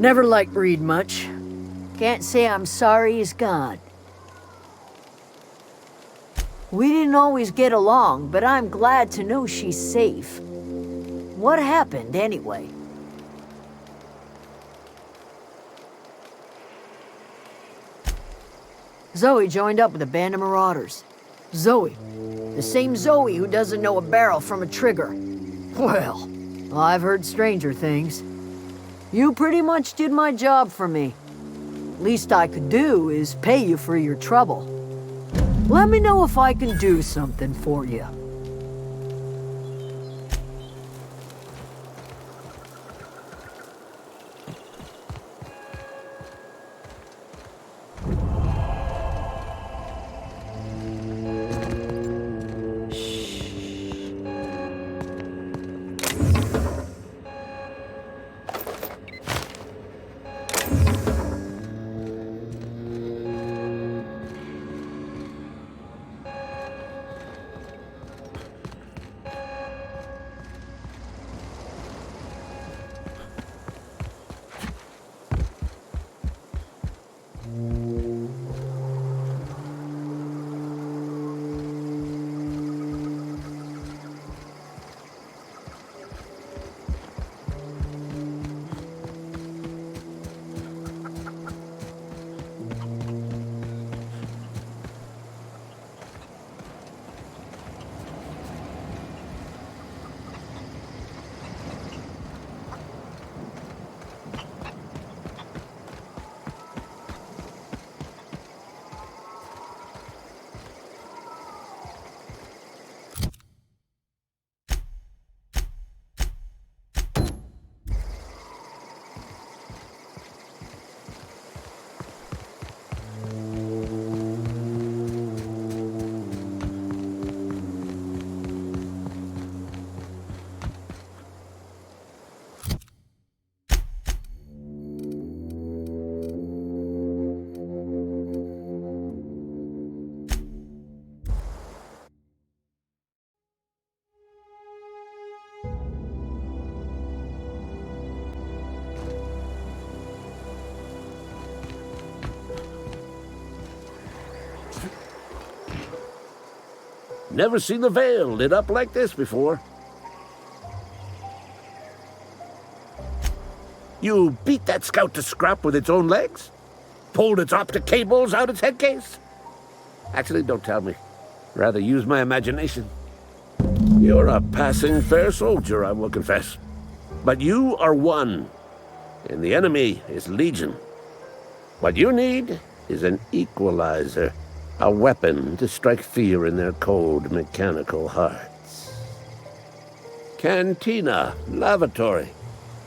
Never liked Reed much. Can't say I'm sorry he's gone. We didn't always get along, but I'm glad to know she's safe. What happened, anyway? Zoe joined up with a band of marauders. Zoe. The same Zoe who doesn't know a barrel from a trigger. Well, I've heard stranger things. You pretty much did my job for me. Least I could do is pay you for your trouble. Let me know if I can do something for you. Never seen the Vale lit up like this before. You beat that scout to scrap with its own legs? Pulled its optic cables out its headcase? Actually, don't tell me. Rather use my imagination. You're a passing fair soldier, I will confess. But you are one, and the enemy is legion. What you need is an equalizer. A weapon to strike fear in their cold, mechanical hearts. Cantina, lavatory,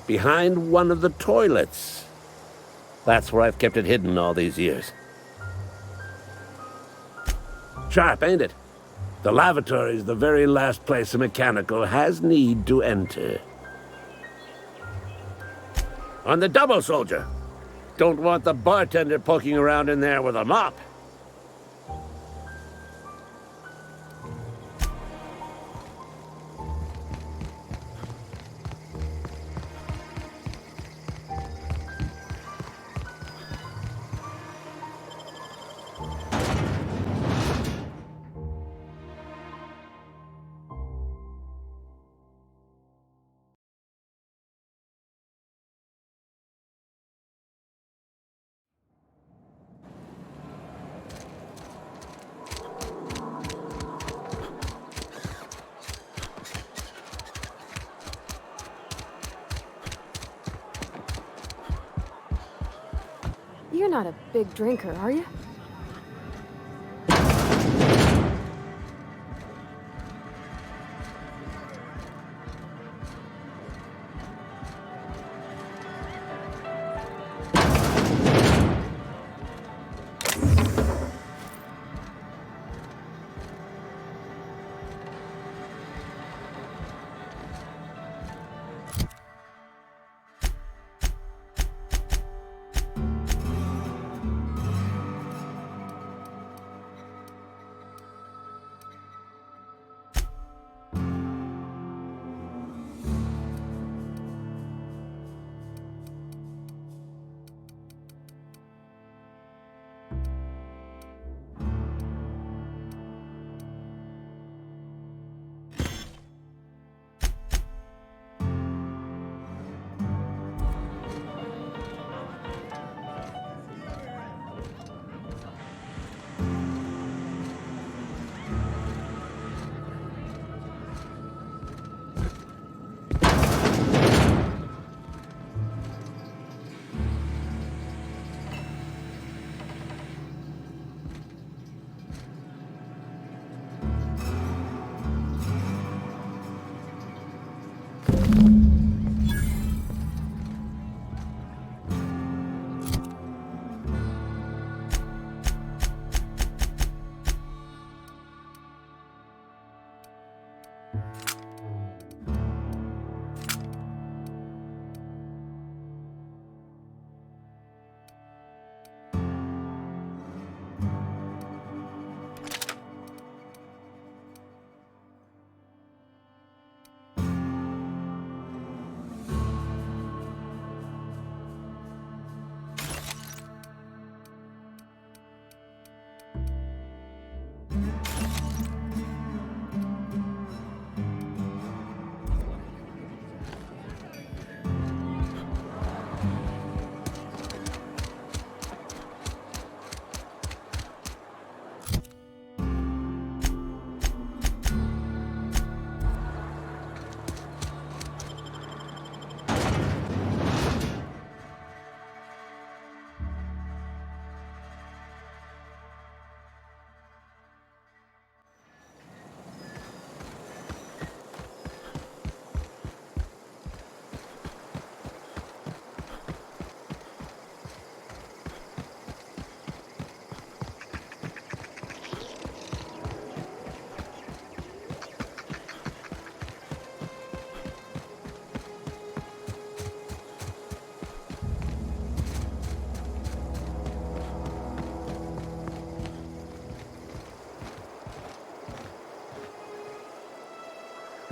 behind one of the toilets. That's where I've kept it hidden all these years. Sharp, ain't it? The lavatory is the very last place a mechanical has need to enter. On the double, soldier. Don't want the bartender poking around in there with a mop. You're not a big drinker, are you?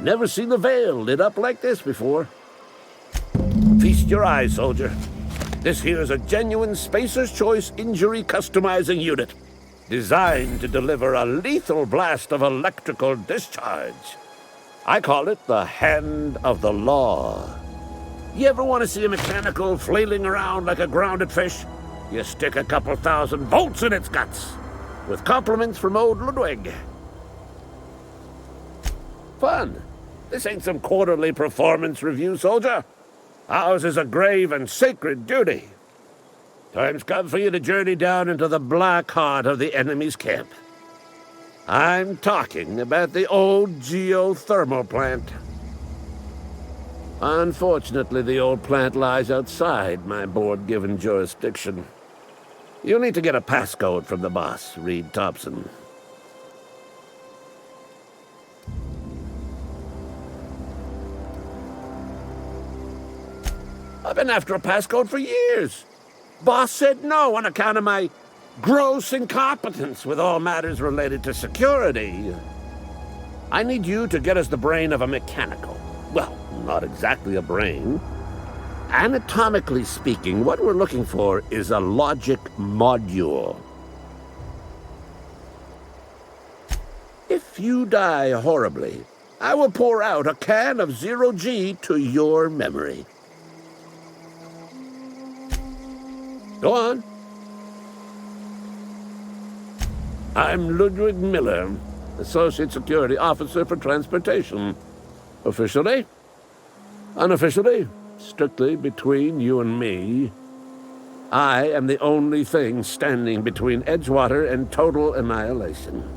Never seen the Veil lit up like this before. Feast your eyes, soldier. This here is a genuine Spacer's Choice injury customizing unit, designed to deliver a lethal blast of electrical discharge. I call it the Hand of the Law. You ever want to see a mechanical flailing around like a grounded fish? You stick a couple thousand volts in its guts. With compliments from old Ludwig. Fun. This ain't some quarterly performance review, soldier. Ours is a grave and sacred duty. Time's come for you to journey down into the black heart of the enemy's camp. I'm talking about the old geothermal plant. Unfortunately, the old plant lies outside my board-given jurisdiction. You'll need to get a passcode from the boss, Reed Thompson. I've been after a passcode for years. Boss said no on account of my gross incompetence with all matters related to security. I need you to get us the brain of a mechanical. Well, not exactly a brain. Anatomically speaking, what we're looking for is a logic module. If you die horribly, I will pour out a can of zero-G to your memory. Go on. I'm Ludwig Miller, Associate Security Officer for Transportation. Officially, unofficially, strictly between you and me, I am the only thing standing between Edgewater and total annihilation.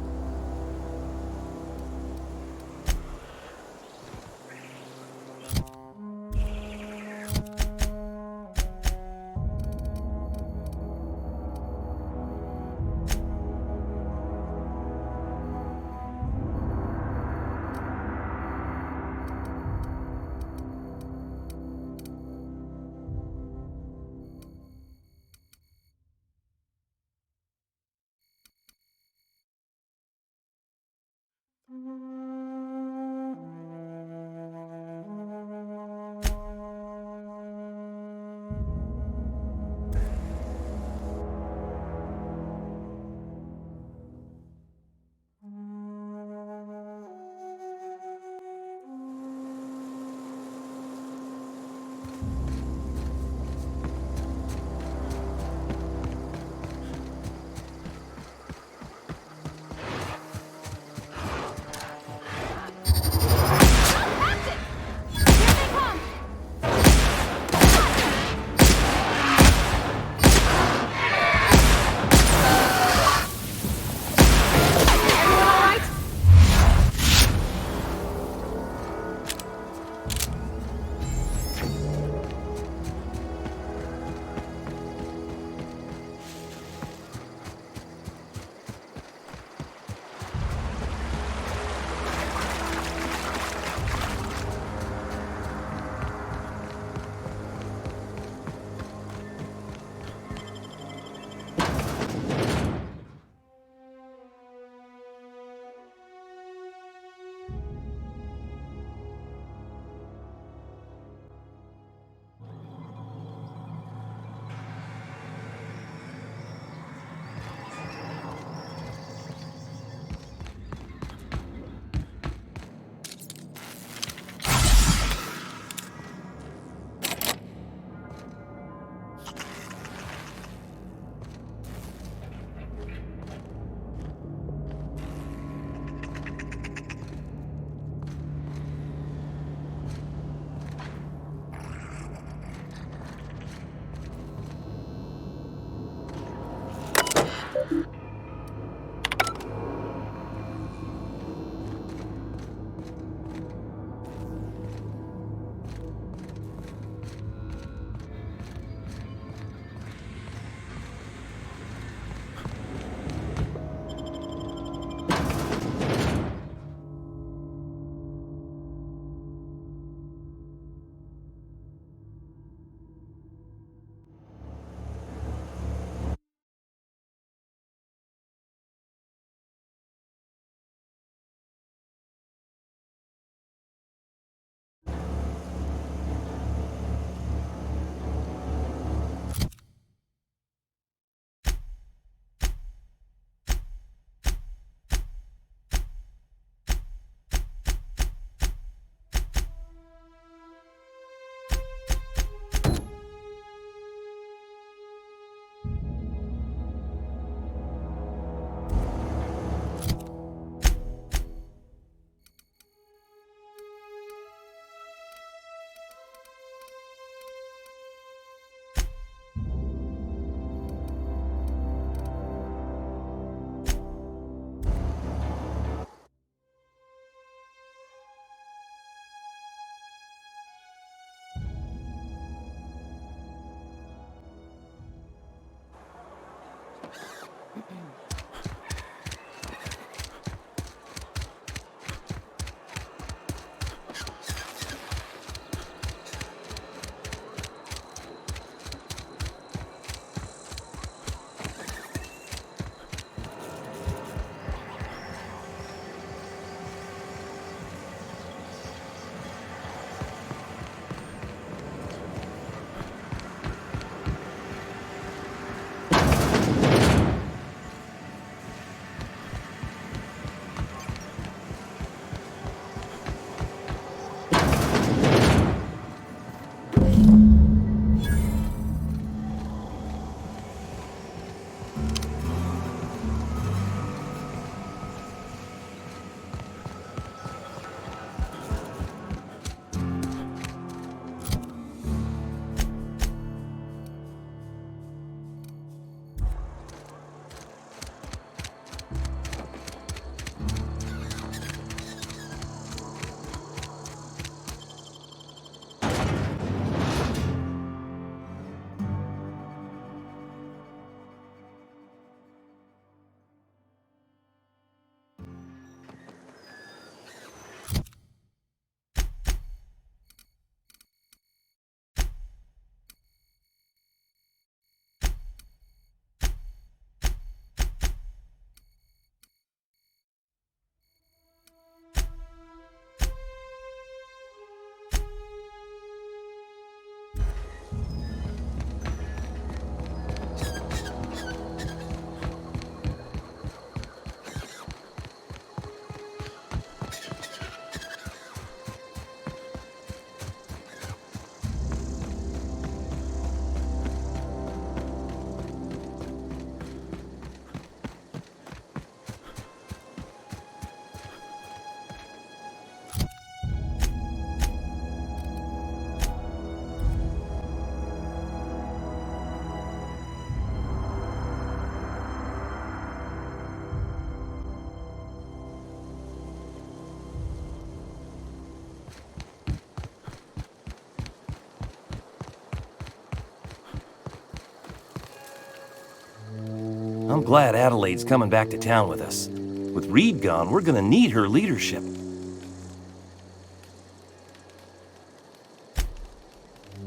I'm glad Adelaide's coming back to town with us. With Reed gone, we're gonna need her leadership.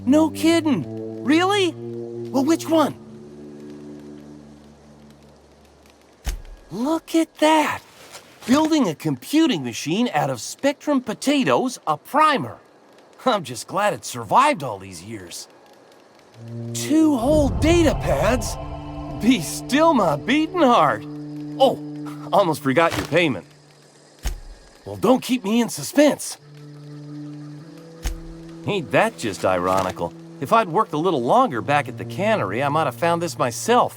No kidding! Really? Well, which one? Look at that! Building a computing machine out of Spectrum potatoes, a primer. I'm just glad it survived all these years. 2 whole data pads? Be still my beating heart. Oh, almost forgot your payment. Well, don't keep me in suspense. Ain't that just ironical? If I'd worked a little longer back at the cannery, I might have found this myself.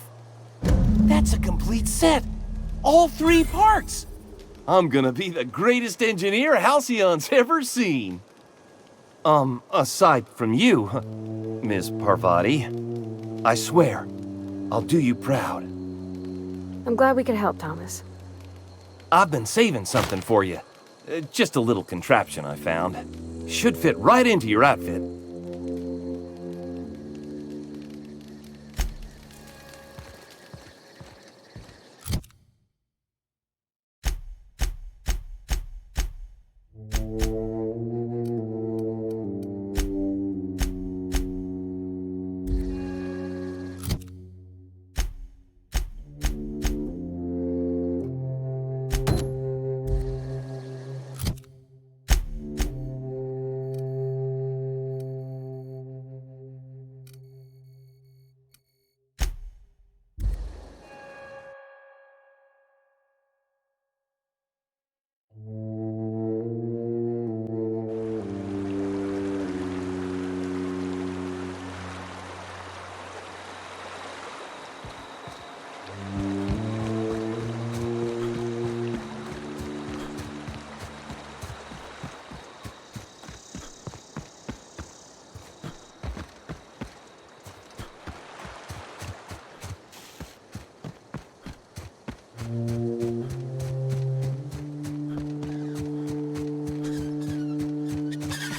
That's a complete set. All 3 parts. I'm gonna be the greatest engineer Halcyon's ever seen. Aside from you, Ms. Parvati, I swear, I'll do you proud. I'm glad we could help, Thomas. I've been saving something for you. Just a little contraption I found. Should fit right into your outfit.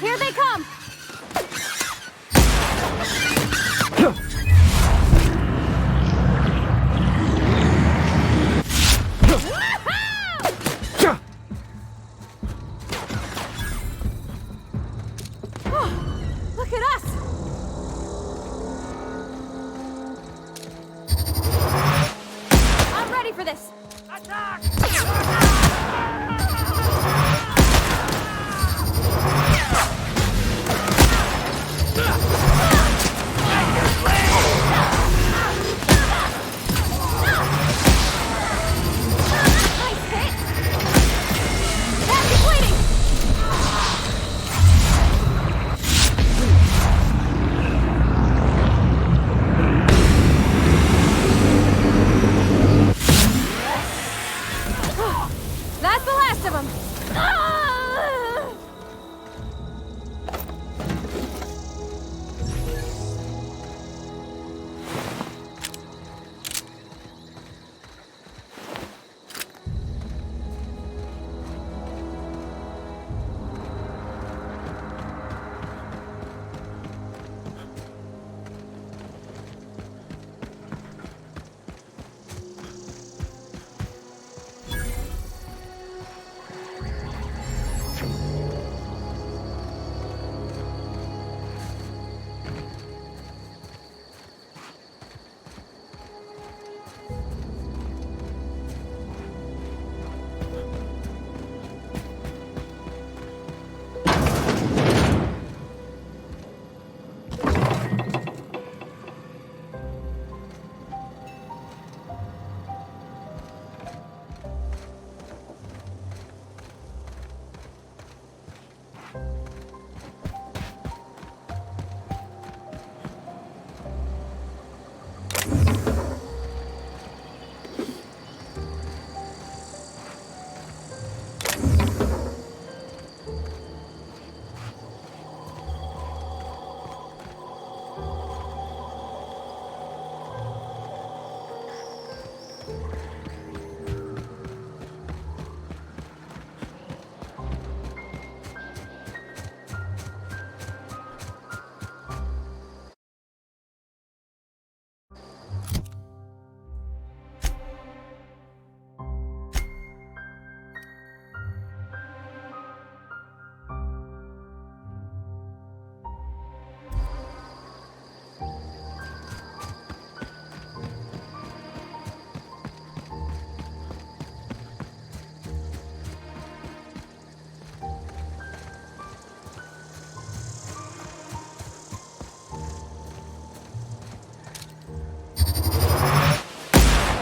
Here they come! for this. Nice hit. That's depleting. That's the last of them.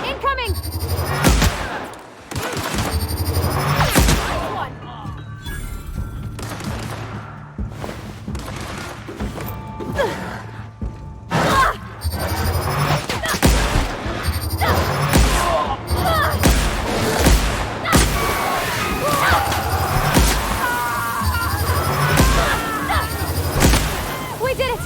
Incoming! We did it!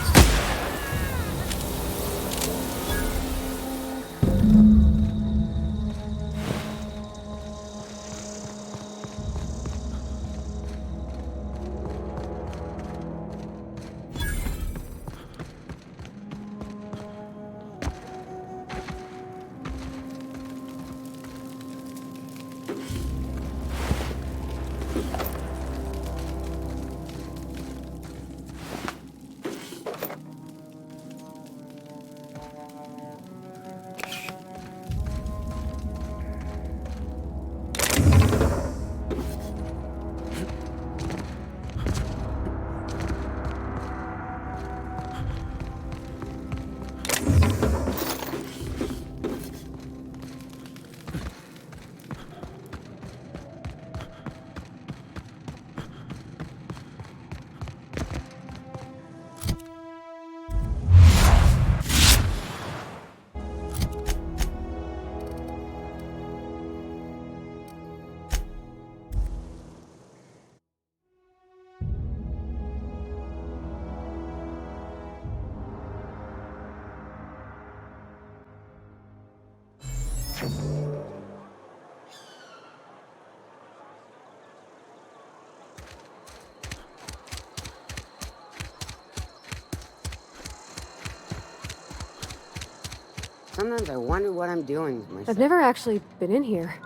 Sometimes I wonder what I'm doing with myself. I've never actually been in here.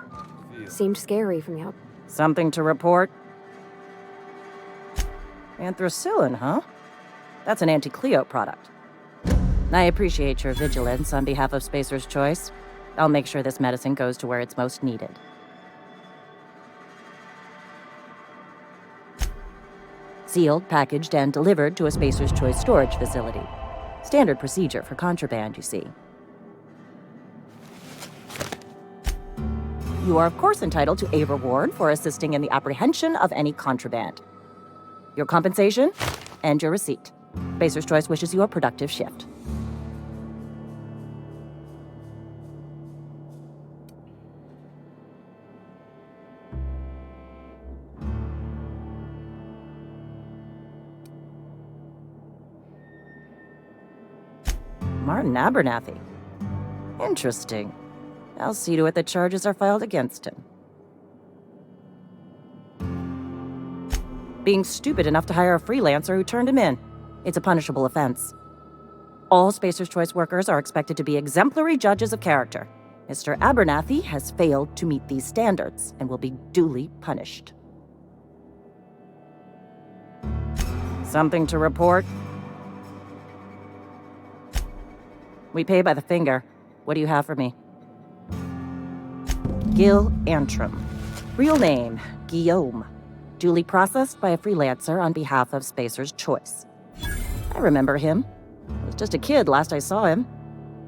Seemed scary from the out. Something to report? Anthracillin, huh? That's an anti-Cleo product. I appreciate your vigilance on behalf of Spacer's Choice. I'll make sure this medicine goes to where it's most needed. Sealed, packaged, and delivered to a Spacer's Choice storage facility. Standard procedure for contraband, you see. You are, of course, entitled to a reward for assisting in the apprehension of any contraband. Your compensation and your receipt. Spacer's Choice wishes you a productive shift. Martin Abernathy. Interesting. I'll see to it that charges are filed against him. Being stupid enough to hire a freelancer who turned him in. It's a punishable offense. All Spacer's Choice workers are expected to be exemplary judges of character. Mr. Abernathy has failed to meet these standards and will be duly punished. Something to report? We pay by the finger. What do you have for me? Gil Antrim. Real name, Guillaume. Duly processed by a freelancer on behalf of Spacer's Choice. I remember him. I was just a kid last I saw him.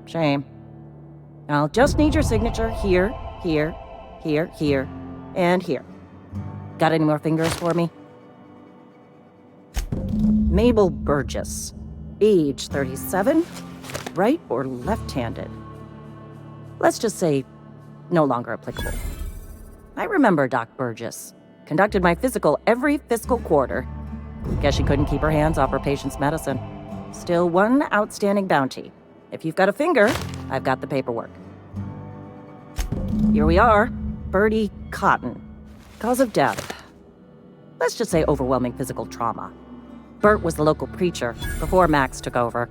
Shame. I'll just need your signature here, here, here, here, and here. Got any more fingers for me? Mabel Burgess. Age 37. Right or left-handed? Let's just say no longer applicable. I remember Doc Burgess. Conducted my physical every fiscal quarter. Guess she couldn't keep her hands off her patient's medicine. Still one outstanding bounty. If you've got a finger, I've got the paperwork. Here we are. Bertie Cotton. Cause of death. Let's just say overwhelming physical trauma. Bert was the local preacher before Max took over.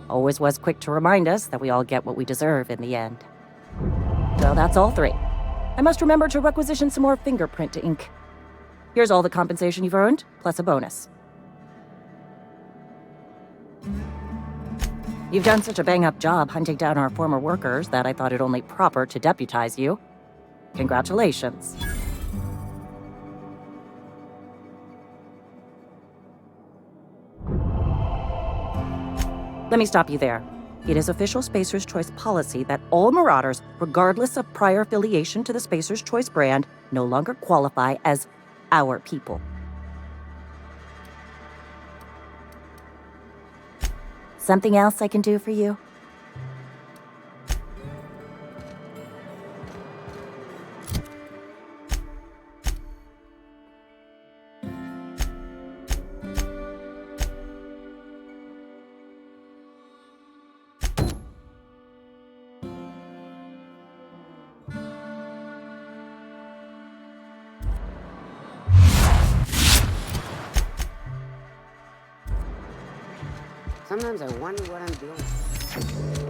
Always was quick to remind us that we all get what we deserve in the end. So that's all three. I must remember to requisition some more fingerprint ink. Here's all the compensation you've earned, plus a bonus. You've done such a bang-up job hunting down our former workers that I thought it only proper to deputize you. Congratulations. Let me stop you there. It is official Spacer's Choice policy that all Marauders, regardless of prior affiliation to the Spacer's Choice brand, no longer qualify as our people. Something else I can do for you? Sometimes I wonder what I'm doing.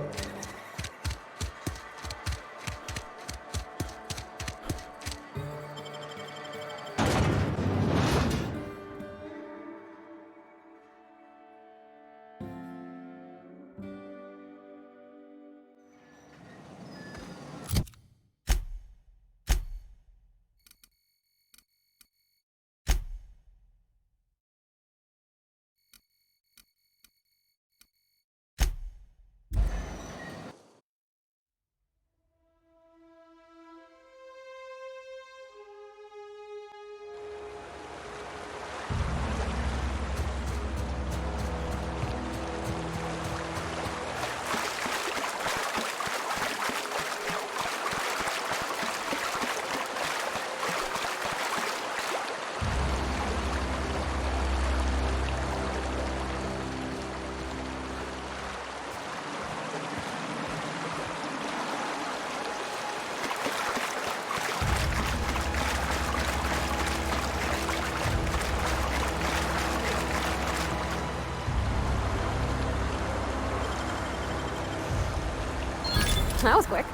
That was quick.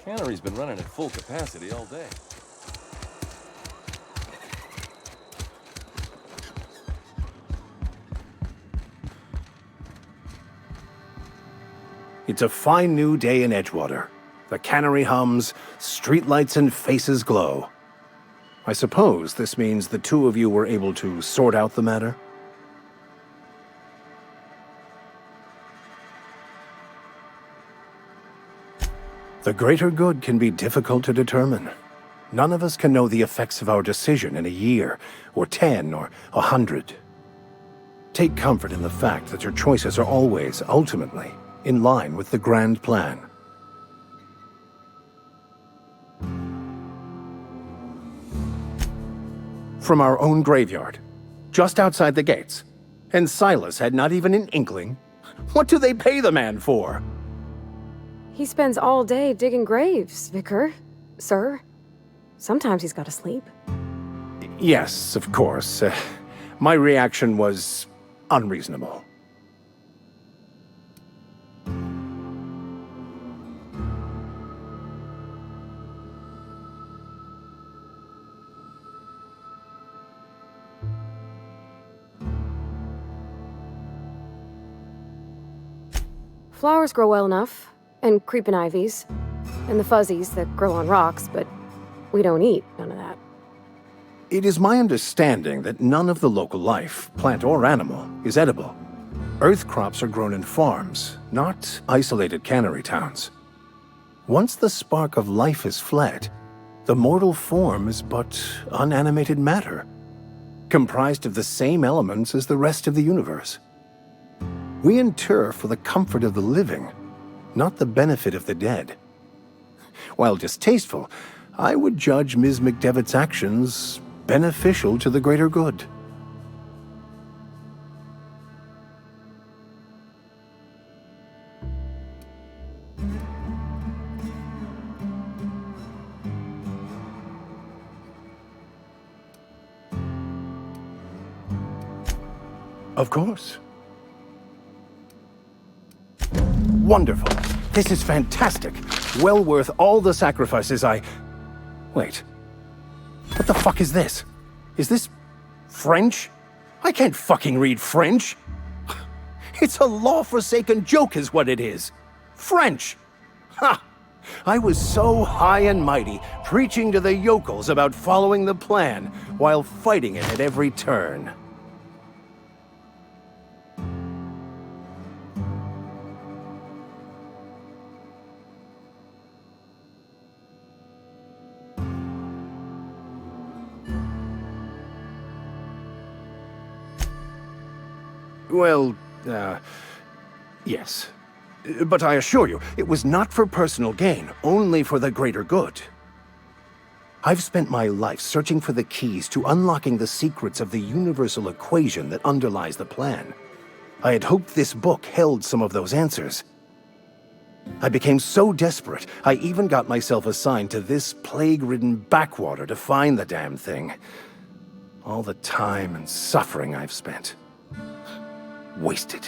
Cannery's been running at full capacity all day. It's a fine new day in Edgewater. The cannery hums, streetlights and faces glow. I suppose this means the two of you were able to sort out the matter? The greater good can be difficult to determine. None of us can know the effects of our decision in a year, or 10, or 100. Take comfort in the fact that your choices are always, ultimately, in line with the grand plan. From our own graveyard, just outside the gates. And Silas had not even an inkling. What do they pay the man for? He spends all day digging graves, Vicar. Sir. Sometimes he's got to sleep. Yes, of course. My reaction was unreasonable. Flowers grow well enough, and creeping ivies, and the fuzzies that grow on rocks, but we don't eat none of that. It is my understanding that none of the local life, plant or animal, is edible. Earth crops are grown in farms, not isolated cannery towns. Once the spark of life is fled, the mortal form is but unanimated matter, comprised of the same elements as the rest of the universe. We inter for the comfort of the living, not the benefit of the dead. While distasteful, I would judge Ms. McDevitt's actions beneficial to the greater good. Of course. Wonderful. This is fantastic. Well worth all the sacrifices I... Wait. What the fuck is this? Is this French? I can't fucking read French. It's a law-forsaken joke is what it is. French. Ha! I was so high and mighty, preaching to the yokels about following the plan, while fighting it at every turn. Well, yes. But I assure you, it was not for personal gain, only for the greater good. I've spent my life searching for the keys to unlocking the secrets of the universal equation that underlies the plan. I had hoped this book held some of those answers. I became so desperate, I even got myself assigned to this plague-ridden backwater to find the damn thing. All the time and suffering I've spent. Wasted.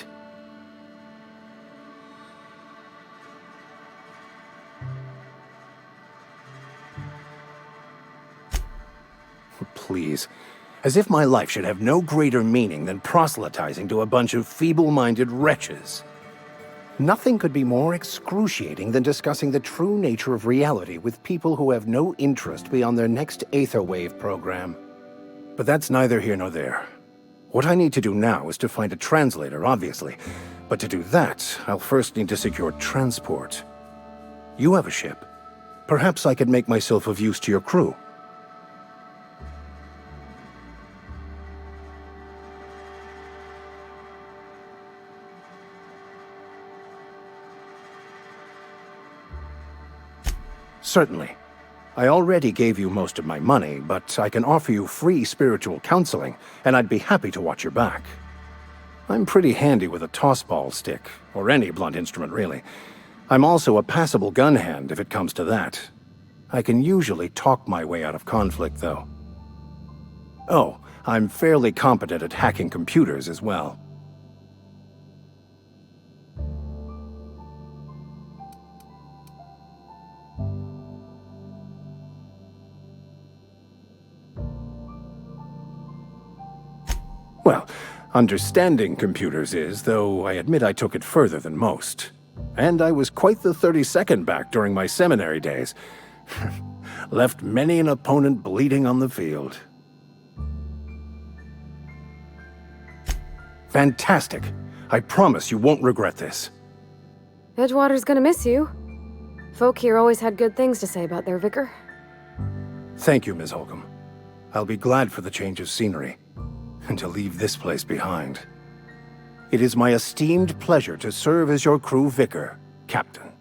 Please. As if my life should have no greater meaning than proselytizing to a bunch of feeble-minded wretches. Nothing could be more excruciating than discussing the true nature of reality with people who have no interest beyond their next Aetherwave program. But that's neither here nor there. What I need to do now is to find a translator, obviously. But to do that, I'll first need to secure transport. You have a ship. Perhaps I could make myself of use to your crew. Certainly. I already gave you most of my money, but I can offer you free spiritual counseling, and I'd be happy to watch your back. I'm pretty handy with a tossball stick, or any blunt instrument really. I'm also a passable gun hand if it comes to that. I can usually talk my way out of conflict, though. Oh, I'm fairly competent at hacking computers as well. Well, understanding computers is, though I admit I took it further than most. And I was quite the 32nd back during my seminary days. Left many an opponent bleeding on the field. Fantastic. I promise you won't regret this. Edgewater's gonna miss you. Folk here always had good things to say about their vicar. Thank you, Ms. Holcomb. I'll be glad for the change of scenery, and to leave this place behind. It is my esteemed pleasure to serve as your crew vicar, Captain.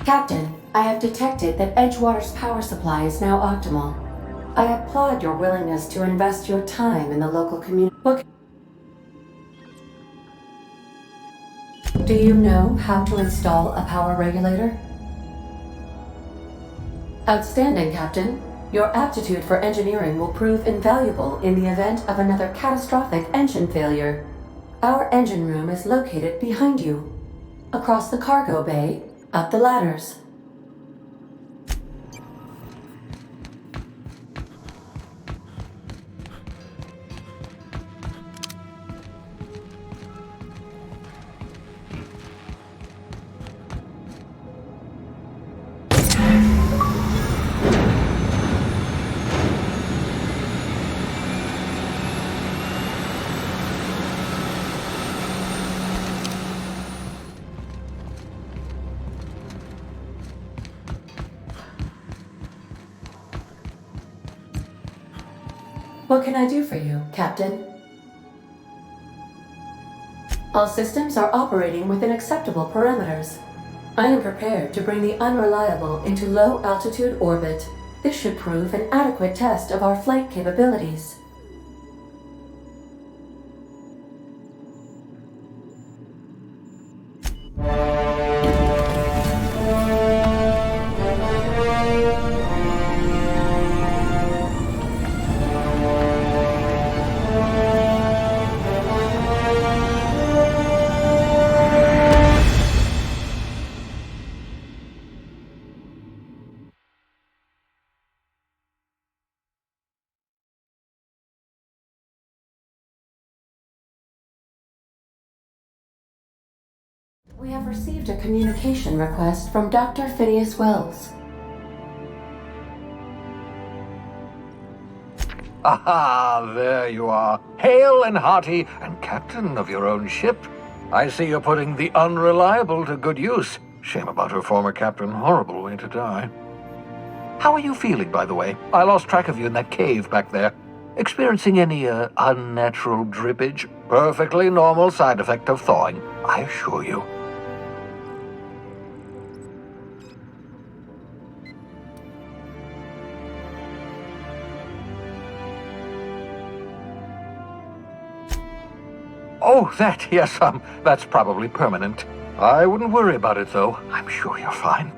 Captain, I have detected that Edgewater's power supply is now optimal. I applaud your willingness to invest your time in the local community. Do you know how to install a power regulator? Outstanding, Captain. Your aptitude for engineering will prove invaluable in the event of another catastrophic engine failure. Our engine room is located behind you. Across the cargo bay, up the ladders. What can I do for you, Captain? All systems are operating within acceptable parameters. I am prepared to bring the unreliable into low-altitude orbit. This should prove an adequate test of our flight capabilities. We have received a communication request from Dr. Phineas Wells. Aha, there you are. Hale and hearty, and captain of your own ship. I see you're putting the unreliable to good use. Shame about her former captain. Horrible way to die. How are you feeling, by the way? I lost track of you in that cave back there. Experiencing any, unnatural drippage? Perfectly normal side effect of thawing, I assure you. Oh, that, yes, that's probably permanent. I wouldn't worry about it, though. I'm sure you're fine.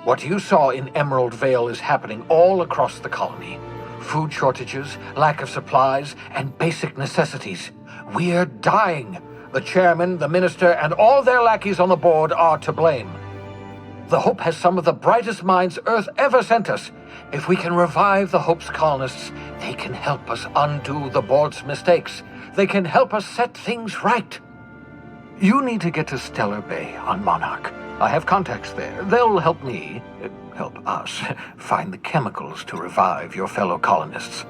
What you saw in Emerald Vale is happening all across the colony. Food shortages, lack of supplies, and basic necessities. We're dying. The chairman, the minister, and all their lackeys on the board are to blame. The Hope has some of the brightest minds Earth ever sent us. If we can revive the Hope's colonists, they can help us undo the board's mistakes. They can help us set things right. You need to get to Stellar Bay on Monarch. I have contacts there. They'll help me, help us, find the chemicals to revive your fellow colonists.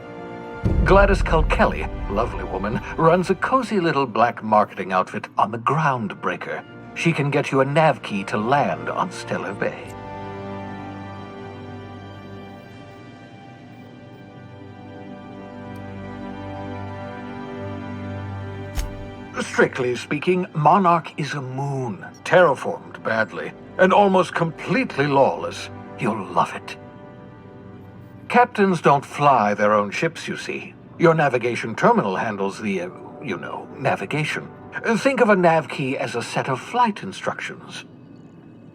Gladys Kilkelly, lovely woman, runs a cozy little black marketing outfit on the Groundbreaker. She can get you a nav key to land on Stellar Bay. Strictly speaking, Monarch is a moon, terraformed badly, and almost completely lawless. You'll love it. Captains don't fly their own ships, you see. Your navigation terminal handles the, navigation. Think of a nav key as a set of flight instructions.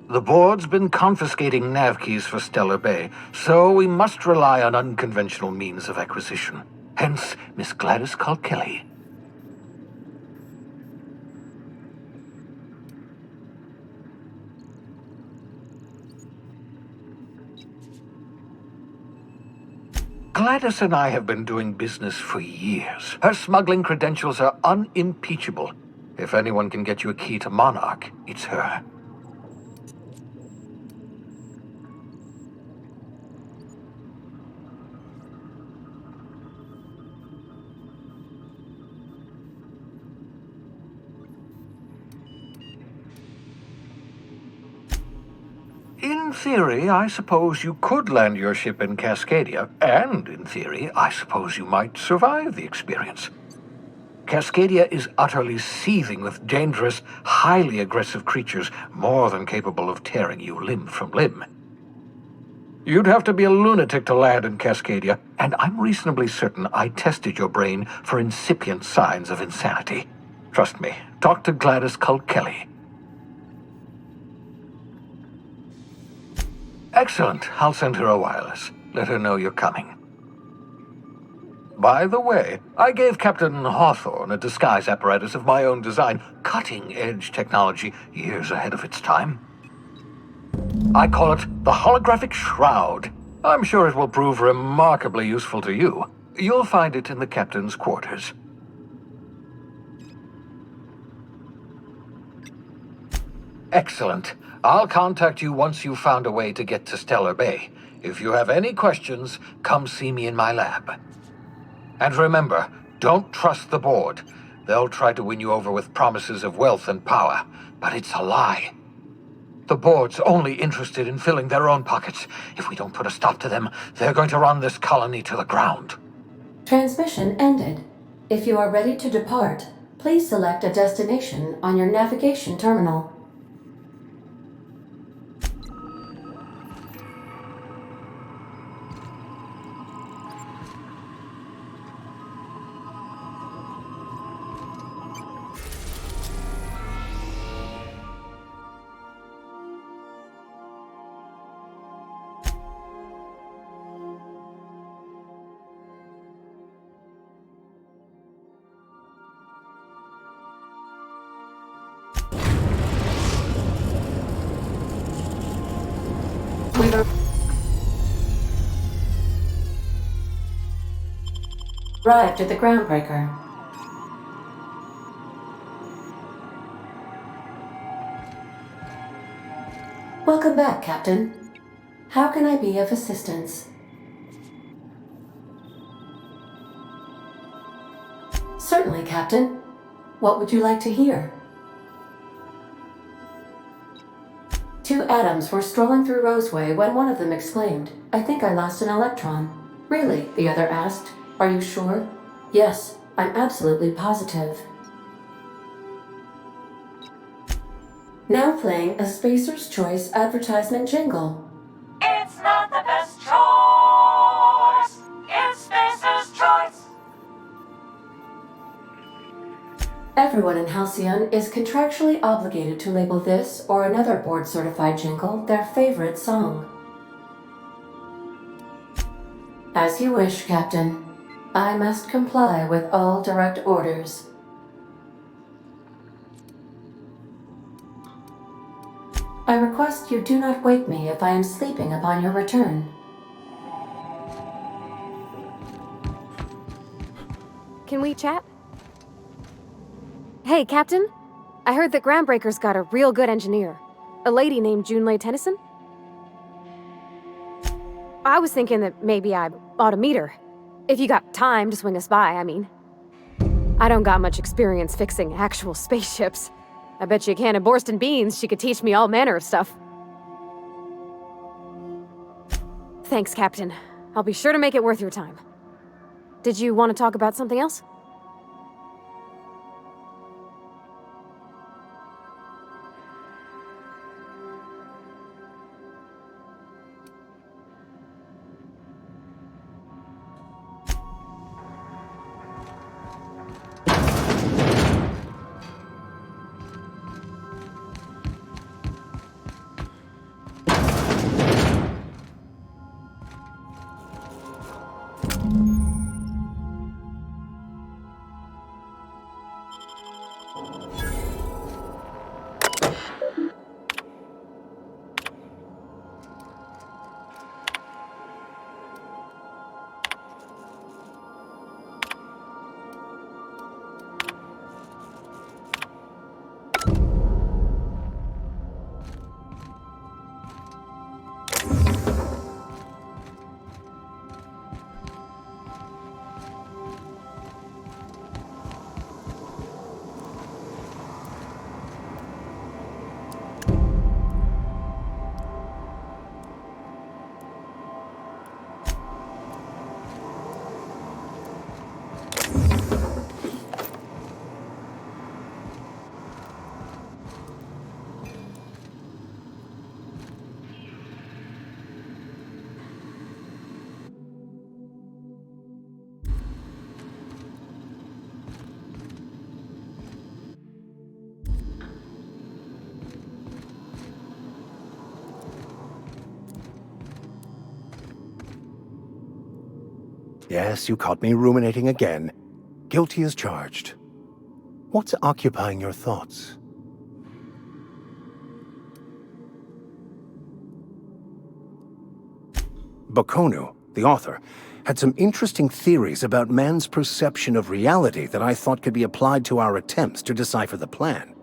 The board's been confiscating nav keys for Stellar Bay, so we must rely on unconventional means of acquisition. Hence, Miss Gladys Kilkelly. Gladys and I have been doing business for years. Her smuggling credentials are unimpeachable. If anyone can get you a key to Monarch, it's her. In theory, I suppose you could land your ship in Cascadia, and in theory, I suppose you might survive the experience. Cascadia is utterly seething with dangerous, highly aggressive creatures more than capable of tearing you limb from limb. You'd have to be a lunatic to land in Cascadia, and I'm reasonably certain I tested your brain for incipient signs of insanity. Trust me, Talk to Gladys Culkelly. Excellent. I'll send her a wireless. Let her know you're coming. By the way, I gave Captain Hawthorne a disguise apparatus of my own design, cutting-edge technology years ahead of its time. I call it the Holographic Shroud. I'm sure it will prove remarkably useful to you. You'll find it in the captain's quarters. Excellent. I'll contact you once you've found a way to get to Stellar Bay. If you have any questions, come see me in my lab. And remember, don't trust the board. They'll try to win you over with promises of wealth and power, but it's a lie. The board's only interested in filling their own pockets. If we don't put a stop to them, they're going to run this colony to the ground. Transmission ended. If you are ready to depart, please select a destination on your navigation terminal. We've arrived at the Groundbreaker. Welcome back, Captain. How can I be of assistance? Certainly, Captain. What would you like to hear? Two atoms were strolling through Roseway when one of them exclaimed, "I think I lost an electron." "Really?" the other asked. "Are you sure?" "Yes, I'm absolutely positive." Now playing a Spacer's Choice advertisement jingle. It's not the best choice. It's Spacer's Choice. Everyone in Halcyon is contractually obligated to label this or another board-certified jingle their favorite song. As you wish, Captain. I must comply with all direct orders. I request you do not wake me if I am sleeping upon your return. Can we chat? Hey, Captain. I heard that Groundbreaker's got a real good engineer. A lady named Junlei Tennyson. I was thinking that maybe I ought to meet her. If you got time to swing us by, I mean. I don't got much experience fixing actual spaceships. I bet you a can of Borston beans she could teach me all manner of stuff. Thanks, Captain. I'll be sure to make it worth your time. Did you want to talk about something else? Yes, you caught me ruminating again. Guilty as charged. What's occupying your thoughts? Bakonu, the author, had some interesting theories about man's perception of reality that I thought could be applied to our attempts to decipher the plan.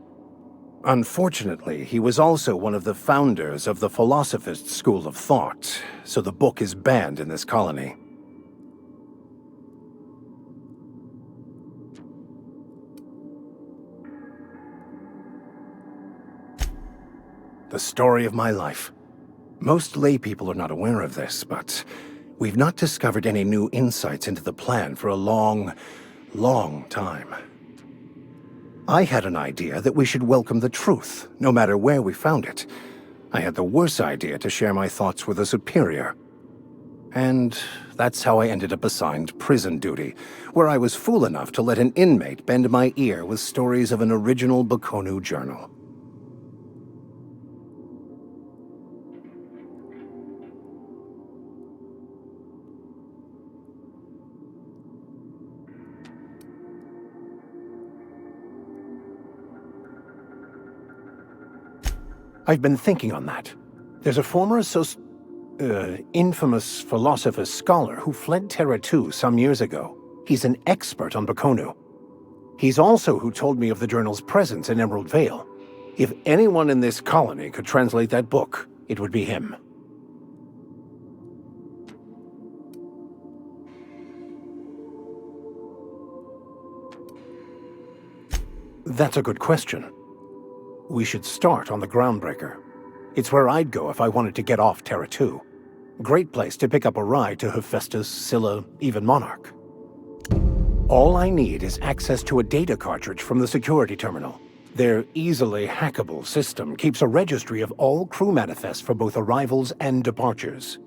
Unfortunately, he was also one of the founders of the Philosophist school of thought, so the book is banned in this colony. The story of my life. Most laypeople are not aware of this, but we've not discovered any new insights into the plan for a long, long time. I had an idea that we should welcome the truth, no matter where we found it. I had the worse idea to share my thoughts with a superior. And that's how I ended up assigned prison duty, where I was fool enough to let an inmate bend my ear with stories of an original Bakonu journal. I've been thinking on that. There's a former infamous Philosophist scholar who fled Terra 2 some years ago. He's an expert on Bakonu. He's also who told me of the journal's presence in Emerald Vale. If anyone in this colony could translate that book, it would be him. That's a good question. We should start on the Groundbreaker. It's where I'd go if I wanted to get off Terra 2. Great place to pick up a ride to Hephaestus, Scylla, even Monarch. All I need is access to a data cartridge from the security terminal. Their easily hackable system keeps a registry of all crew manifests for both arrivals and departures.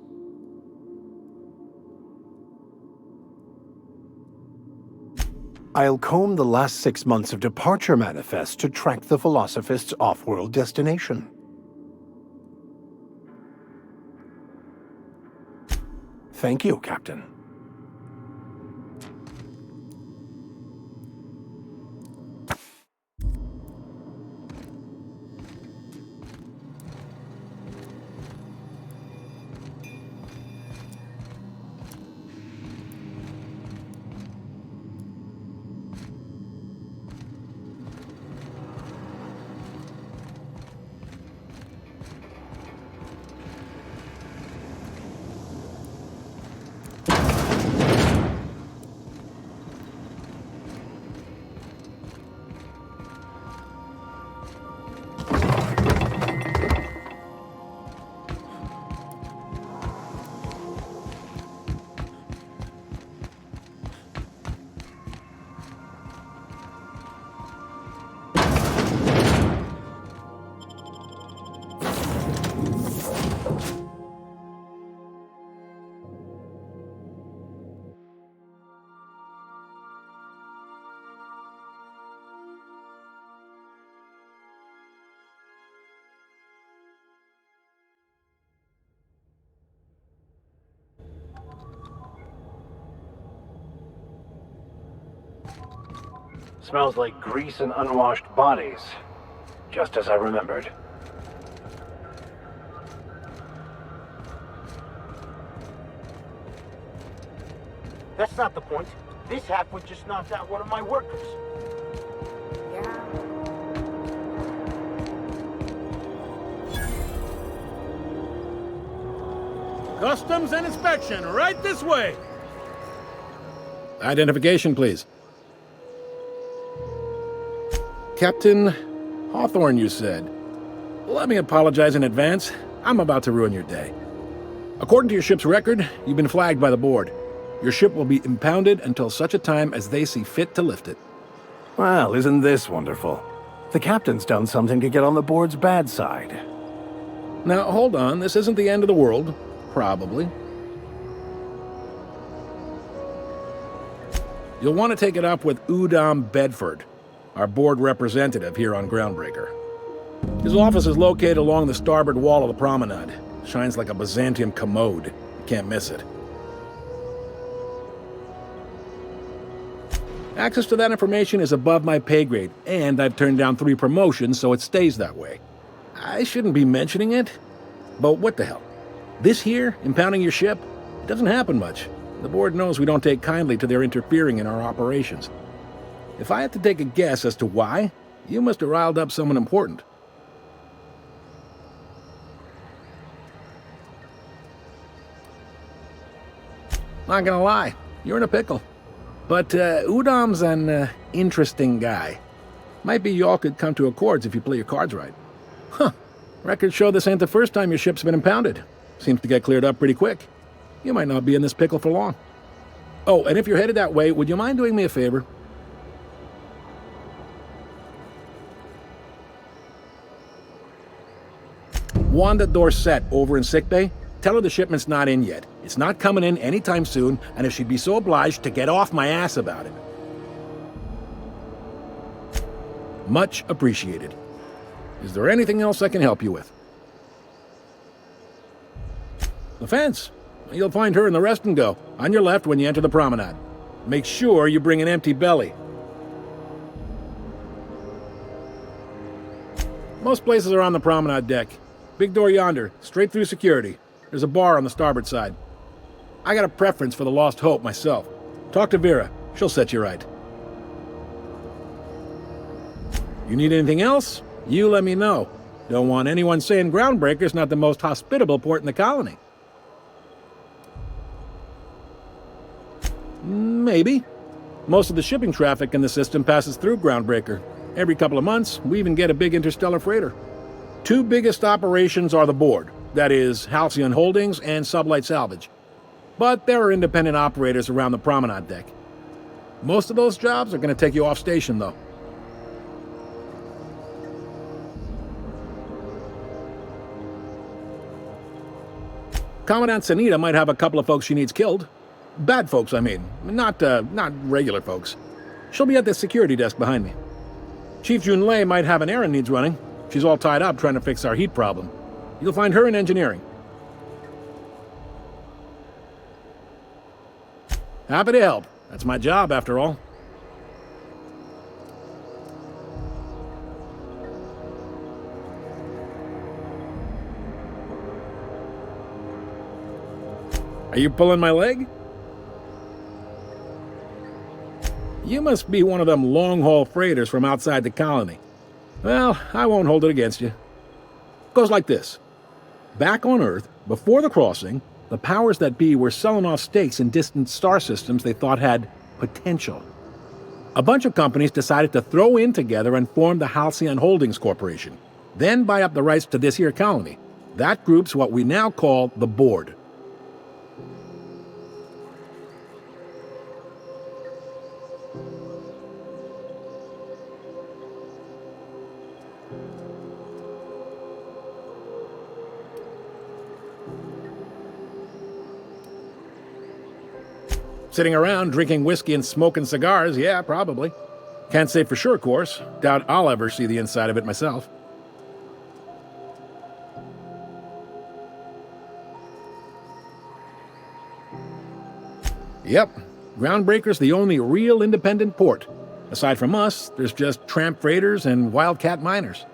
I'll comb the last 6 months of departure manifests to track the Philosophist's off-world destination. Thank you, Captain. Smells like grease and unwashed bodies. Just as I remembered. That's not the point. This halfwit just knocked out one of my workers. Customs and inspection, right this way! Identification, please. Captain Hawthorne, you said. Let me apologize in advance. I'm about to ruin your day. According to your ship's record, you've been flagged by the board. Your ship will be impounded until such a time as they see fit to lift it. Well, isn't this wonderful? The captain's done something to get on the board's bad side. Now, hold on. This isn't the end of the world. Probably. You'll want to take it up with Udom Bedford, our board representative here on Groundbreaker. His office is located along the starboard wall of the promenade. Shines like a Byzantium commode. You can't miss it. Access to that information is above my pay grade, and I've turned down 3 promotions, so it stays that way. I shouldn't be mentioning it, but what the hell? This here, impounding your ship, it doesn't happen much. The board knows we don't take kindly to their interfering in our operations. If I had to take a guess as to why, you must have riled up someone important. Not gonna lie, you're in a pickle. But Udam's an interesting guy. Might be y'all could come to accords if you play your cards right. Huh. Records show this ain't the first time your ship's been impounded. Seems to get cleared up pretty quick. You might not be in this pickle for long. Oh, and if you're headed that way, would you mind doing me a favor? Wanda Dorset over in sickbay, tell her the shipment's not in yet. It's not coming in anytime soon, and if she'd be so obliged to get off my ass about it. Much appreciated. Is there anything else I can help you with? The fence. You'll find her in the rest and go, on your left when you enter the promenade. Make sure you bring an empty belly. Most places are on the promenade deck. Big door yonder, straight through security. There's a bar on the starboard side. I got a preference for the Lost Hope myself. Talk to Vera. She'll set you right. You need anything else? You let me know. Don't want anyone saying Groundbreaker's not the most hospitable port in the colony. Maybe. Most of the shipping traffic in the system passes through Groundbreaker. Every couple of months, we even get a big interstellar freighter. 2 biggest operations are the board. That is, Halcyon Holdings and Sublight Salvage. But there are independent operators around the promenade deck. Most of those jobs are going to take you off station, though. Commandant Sanita might have a couple of folks she needs killed. Bad folks, I mean. Not regular folks. She'll be at the security desk behind me. Chief Junlei might have an errand needs running. She's all tied up trying to fix our heat problem. You'll find her in engineering. Happy to help. That's my job, after all. Are you pulling my leg? You must be one of them long-haul freighters from outside the colony. Well, I won't hold it against you. Goes like this. Back on Earth, before the crossing, the powers that be were selling off stakes in distant star systems they thought had potential. A bunch of companies decided to throw in together and form the Halcyon Holdings Corporation, then buy up the rights to this here colony. That group's what we now call the Board. Sitting around drinking whiskey and smoking cigars, yeah, probably. Can't say for sure, of course. Doubt I'll ever see the inside of it myself. Yep, Groundbreaker's the only real independent port. Aside from us, there's just tramp freighters and wildcat miners.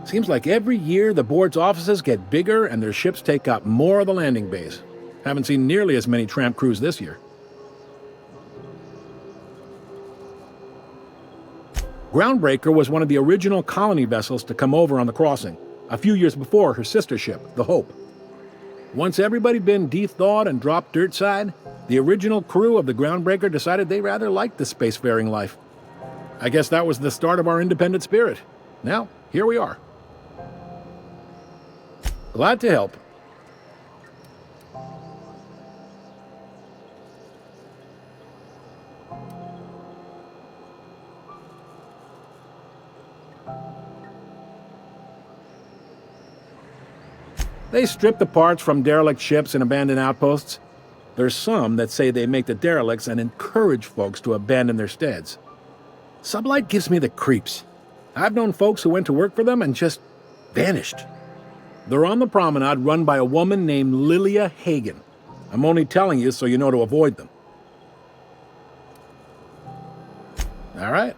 Seems like every year the board's offices get bigger and their ships take up more of the landing bays. Haven't seen nearly as many tramp crews this year. Groundbreaker was one of the original colony vessels to come over on the crossing, a few years before her sister ship, the Hope. Once everybody been de-thawed and dropped dirt side, the original crew of the Groundbreaker decided they rather liked the spacefaring life. I guess that was the start of our independent spirit. Now, here we are. Glad to help. They strip the parts from derelict ships and abandoned outposts. There's some that say they make the derelicts and encourage folks to abandon their steads. Sublight gives me the creeps. I've known folks who went to work for them and just vanished. They're on the promenade run by a woman named Lilia Hagen. I'm only telling you so you know to avoid them. All right.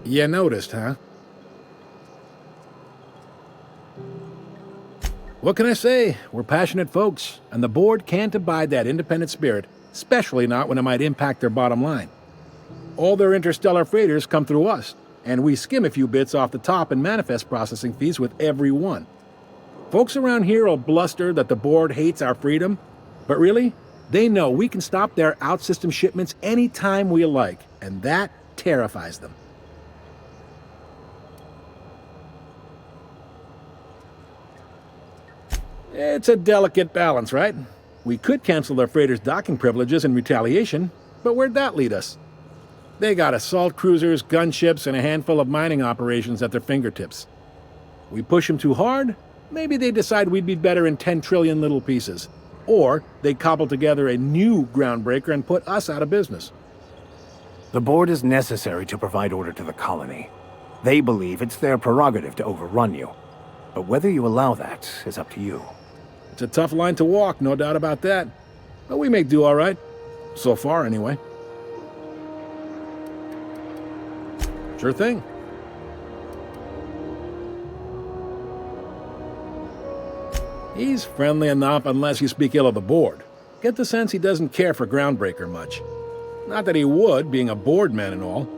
You noticed, huh? What can I say? We're passionate folks, and the board can't abide that independent spirit, especially not when it might impact their bottom line. All their interstellar freighters come through us, and we skim a few bits off the top in manifest processing fees with every one. Folks around here will bluster that the board hates our freedom, but really, they know we can stop their out-system shipments anytime we like, and that terrifies them. It's a delicate balance, right? We could cancel their freighters' docking privileges in retaliation, but where'd that lead us? They got assault cruisers, gunships, and a handful of mining operations at their fingertips. We push them too hard, maybe they decide we'd be better in 10 trillion little pieces. Or they cobble together a new groundbreaker and put us out of business. The board is necessary to provide order to the colony. They believe it's their prerogative to overrun you. But whether you allow that is up to you. It's a tough line to walk, no doubt about that. But we make do all right. So far, anyway. Sure thing. He's friendly enough unless you speak ill of the board. Get the sense he doesn't care for Groundbreaker much. Not that he would, being a board man and all.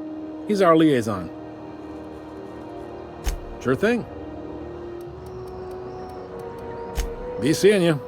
He's our liaison. Sure thing. Be seeing you.